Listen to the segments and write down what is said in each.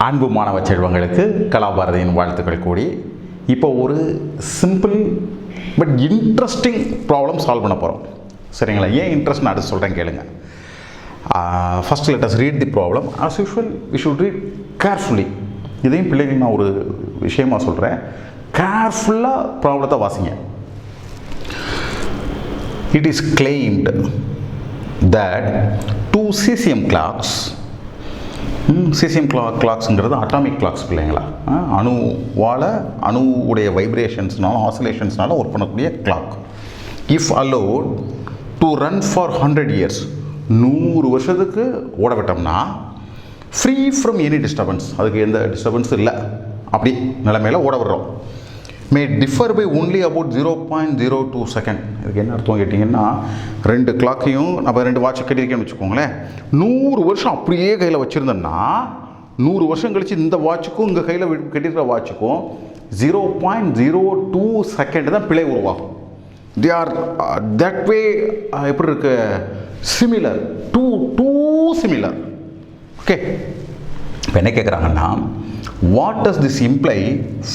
அன்பு மாணவ செல்வங்களுக்கு கலாபாரதியின் வாழ்த்துக்கள் கூடி இப்போ ஒரு simple but interesting problem solve பண்ண போகிறோம். சரிங்களா? ஏன் இன்ட்ரெஸ்ட் அடுத்து சொல்கிறேன் கேளுங்க. First let us read the problem. As usual we should read carefully. இதையும் பிள்ளைங்களுக்கு நான் ஒரு விஷயமாக சொல்கிறேன், கேர்ஃபுல்லாக ப்ராப்ளத்தை வாசிங்க. It is claimed that 2 cesium clocks, cesium clocks atomic clocks பிள்ளைங்களா, அணுவுடைய வைப்ரேஷன்ஸ்னால ஆசிலேஷன்ஸ்னால ஒர்க் பண்ணக்கூடிய clock. If allowed to run for 100 years, 100 வருஷத்துக்கு ஓட விட்டோம்னா ஃப்ரீ ஃப்ரம் எனி டிஸ்டர்பன்ஸ், அதுக்கு எந்த டிஸ்டர்பன்ஸும் இல்லை, அப்படி நிலைமையில் ஓட விடுறோம். May differ by only about 0.02 second. இதுக்கு என்ன அர்த்தம் கேட்டிங்கன்னா, 2 கிளாக்கையும் நம்ம 2 வாட்ச் கட்டியிருக்கேன்னு வச்சுக்கோங்களேன். 100 வருஷம் அப்படியே கையில் வச்சுருந்தோம்னா 100 வருஷம் கழித்து இந்த வாட்சுக்கும் இங்கே கையில் கட்டியிருக்கிற வாட்சுக்கும் 0.02 செகண்ட் தான் பிழை உருவாகும். தே ஆர் தட் வே எப்படி இருக்கு, சிமிலர், டூ சிமிலர். ஓகே, இப்போ என்ன கேட்குறாங்கன்னா, what does this imply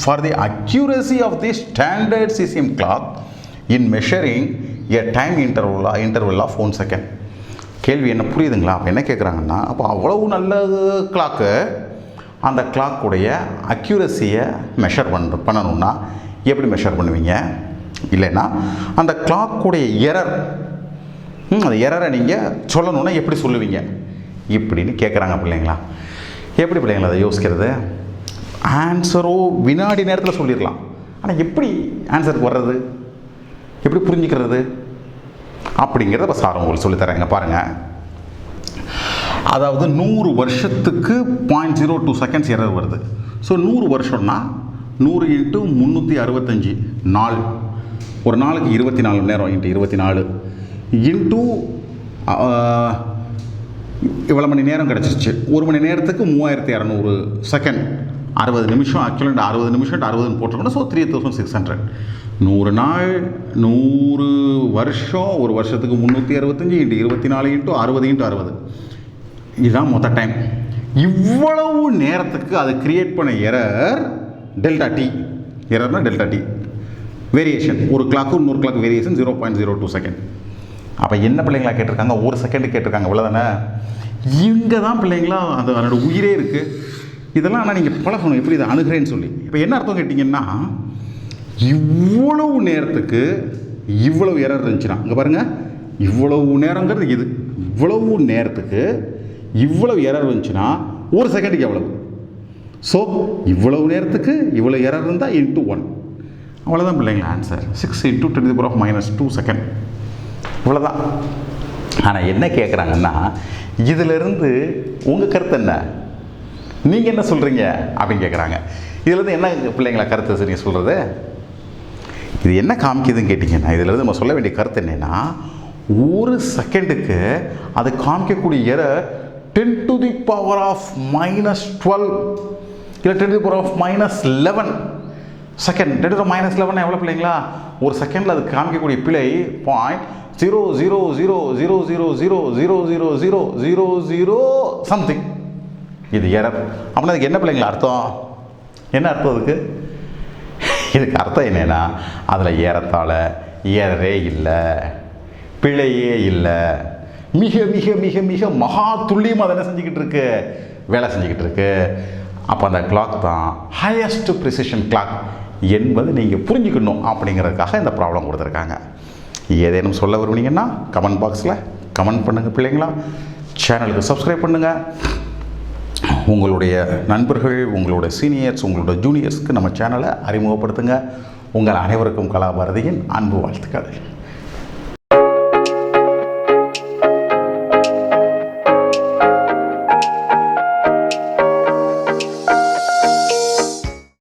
for the accuracy of the standard cesium clock in measuring a time interval of 1 second? கேள்வி என்ன புரியுதுங்களா? அப்போ என்ன கேட்குறாங்கன்னா, அப்போ அவ்வளவு நல்ல கிளாக்கு, அந்த கிளாக்குடைய அக்யூரஸியை மெஷர் பண்ணணும்னா எப்படி மெஷர் பண்ணுவீங்க? இல்லைன்னா அந்த கிளாக்குடைய எரர், அந்த எரரை நீங்கள் சொல்லணுன்னா எப்படி சொல்லுவீங்க இப்படின்னு கேட்குறாங்க பிள்ளைங்களா. எப்படி பிள்ளைங்களா அதை யோசிக்கிறது? ஆன்சரோ வினாடி நேரத்தில் சொல்லிடலாம், ஆனால் எப்படி ஆன்சருக்கு வர்றது, எப்படி புரிஞ்சுக்கிறது அப்படிங்கிறத இப்போ சார் உங்களுக்கு சொல்லித்தரேங்க. பாருங்கள், அதாவது 100 வருஷத்துக்கு 0.02 செகண்ட்ஸ் எரர் வருது. ஸோ 100 வருஷம்னா 100 × 365 நாள், ஒரு நாளுக்கு 24 மணி நேரம் × 24 இன்ட்டு இவ்வளோ மணி நேரம் கிடச்சிருச்சு. ஒரு மணி நேரத்துக்கு 3200 செகண்ட், 60 நிமிஷம். ஆக்சுவலாக 60 நிமிஷம் 60 போட்டிருக்கணும். ஸோ 3600. 100 நாள், 100 வருஷம், ஒரு வருஷத்துக்கு 365 × 24 × 60 × 60, இதுதான் மொத்த டைம். இவ்வளவு நேரத்துக்கு அது கிரியேட் பண்ண எரர் டெல்டா டி. எரர்னா டெல்டா டி, வேரியேஷன். ஒரு கிளாக்கு இன்னொரு கிளாக் வேரியேஷன் 0.02 செகண்ட். அப்போ என்ன பிள்ளைங்களா கேட்டிருக்காங்க? 1 செகண்டு கேட்டிருக்காங்க, இவ்வளோதானே? இங்கே தான் பிள்ளைங்களா அதோட உயிரே இருக்குது. இதெல்லாம் ஆனால் நீங்கள் பழகணும் எப்படி இதை அணுகிறேன்னு சொல்லி. இப்போ என்ன அர்த்தம் கேட்டிங்கன்னா, இவ்வளவு நேரத்துக்கு இவ்வளவு எரர் இருந்துச்சுன்னா, இங்கே பாருங்கள், இவ்வளவு நேரங்கிறது இது, இவ்வளவு நேரத்துக்கு இவ்வளவு எரர் இருந்துச்சுன்னா 1 செகண்டுக்கு எவ்வளவு? ஸோ இவ்வளவு நேரத்துக்கு இவ்வளோ எரர் இருந்தால் × 1, அவ்வளோதான் பிள்ளைங்களா ஆன்சர். 6 × 10⁻² செகண்ட், இவ்வளோதான். ஆனால் என்ன கேட்குறாங்கன்னா, இதிலிருந்து உங்கள் கருத்து என்ன, நீங்கள் என்ன சொல்கிறீங்க அப்படின்னு கேட்குறாங்க. இதிலேருந்து என்ன பிள்ளைங்களா கருத்து சரிங்க சொல்கிறது? இது என்ன காமிக்குதுன்னு கேட்டிங்கன்னா, இதிலேருந்து நம்ம சொல்ல வேண்டிய கருத்து என்னென்னா, 1 செகண்டுக்கு அது காமிக்கக்கூடிய எரர் 10⁻⁻12 இல்லை 10⁻⁻11 செகண்ட். 10⁻11 எவ்வளோ பிள்ளைங்களா? ஒரு செகண்டில் அது காமிக்கக்கூடிய பிழை 0.00000000000 சம்திங். இது எரர். அப்படின்னா அதுக்கு என்ன பிள்ளைங்களா அர்த்தம்? என்ன அர்த்தம் அதுக்கு? இதுக்கு அர்த்தம் என்னென்னா, அதில் ஏறத்தாழ எரரே இல்லை, பிழையே இல்லை, மிக மிக மிக மிக மகா துல்லியமாக அதை என்ன செஞ்சுக்கிட்டு இருக்கு, வேலை செஞ்சுக்கிட்டு இருக்கு. அப்போ அந்த கிளாக் தான் ஹையஸ்ட் ப்ரிசிஷன் கிளாக் என்பது நீங்கள் புரிஞ்சுக்கணும் அப்படிங்கிறதுக்காக இந்த ப்ராப்ளம் கொடுத்துருக்காங்க. ஏதேனும் சொல்ல விரும்புனீங்கன்னா கமெண்ட் பாக்ஸில் கமெண்ட் பண்ணுங்கள் பிள்ளைங்களா. சேனலுக்கு சப்ஸ்கிரைப் பண்ணுங்கள். உங்களுடைய நண்பர்கள், உங்களோட சீனியர்ஸ், உங்களோட ஜூனியர்ஸ்க்கு நம்ம சேனலை அறிமுகப்படுத்துங்க. உங்கள் அனைவருக்கும் கலாபாரதியின் அன்பு வாழ்த்துக்கள்.